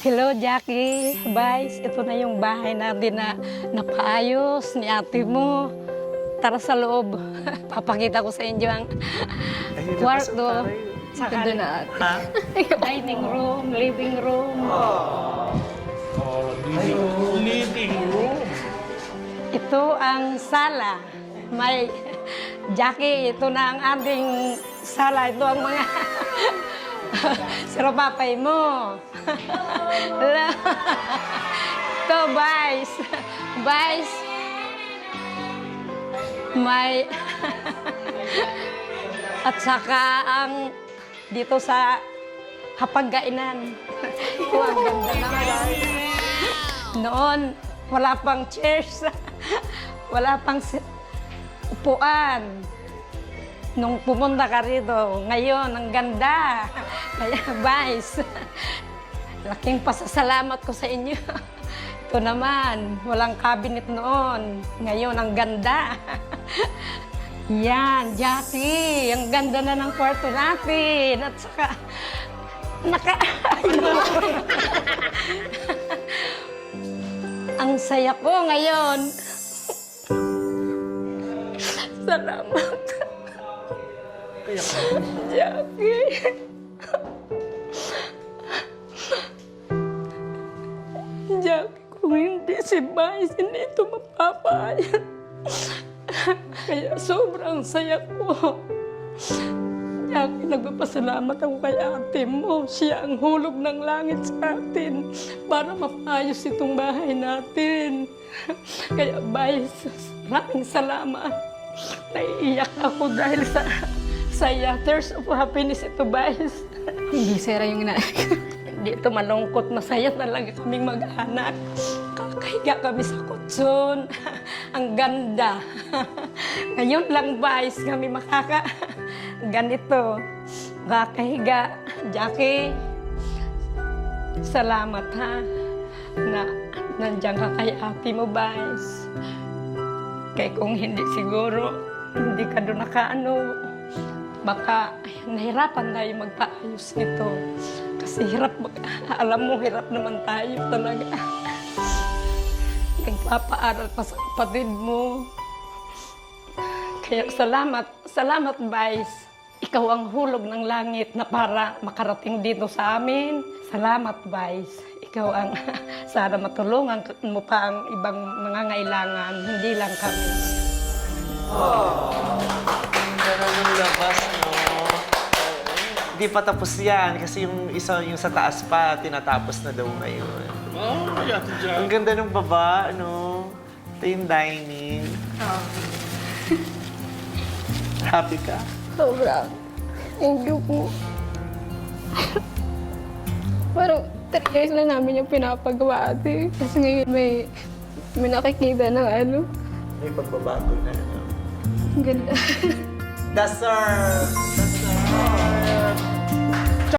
Hello, Jackie. Vice, ito na yung bahay natin na napaayos ni ate mo. Tara sa loob. Papakita ko sa inyo ang kwarto. Saka Ganda na ate. dining room, living room. Living room. Ito ang sala. May Jackie, ito na ang ating sala. Ito ang mga siro papay mo. Ito, Vice. Vice. May at saka ang dito sa hapagkainan. Ito ang ganda naman. Noon, wala pang chairs. Wala pang upuan. Nung pumunta ka rito, ngayon, ang ganda. Kaya, Vice, laking pasasalamat ko sa inyo. Ito naman, walang cabinet noon. Ngayon, ang ganda. Yan, Jackie, ang ganda na ng kwarto natin. At saka, ang saya ko ngayon. Salamat. Jackie. Jackie, kung hindi si Vice, hindi ito mapapayag. Kaya sobrang saya ko. Jackie, nagpapasalamat ako kay ate mo. Siya ang hulog ng langit sa atin para mapayos itong bahay natin. Kaya, Vice, maraming salamat. Naiiyak ako dahil sa saya. Tears of happiness ito, Vice. Hindi sira yung ina. Hindi ito malungkot, masaya talaga kaming mag-anak. Kakahiga kami sa kutson. Ang ganda. Ngayon lang, Vice, kami ganito. Kakahiga. Jackie, salamat ha. Na nandiyan ka kay ate mo, Vice. Kaya kung hindi siguro, hindi ka doon baka nahirapan tayo magpaayos nito. Kasi alam mo, hirap naman tayo talaga. Nagpapaaral pa sa kapatid mo. Kaya salamat, Vice. Ikaw ang hulog ng langit na para makarating dito sa amin. Salamat, Vice. Ikaw ang sana matulungan mo pa ang ibang nangangailangan, hindi lang kami. Ganda ng labas, no? Hindi pa tapos yan kasi yung sa taas pa, tinatapos na daw ngayon. Ang ganda ng baba, no? Ito yung dining. Happy ka? Sobra. Thank you po. Parang 3 years na namin yung pinapagawa ate. Kasi ngayon may nakikita ng May pagbabago na. Ang ganda. Dasar! Dasar!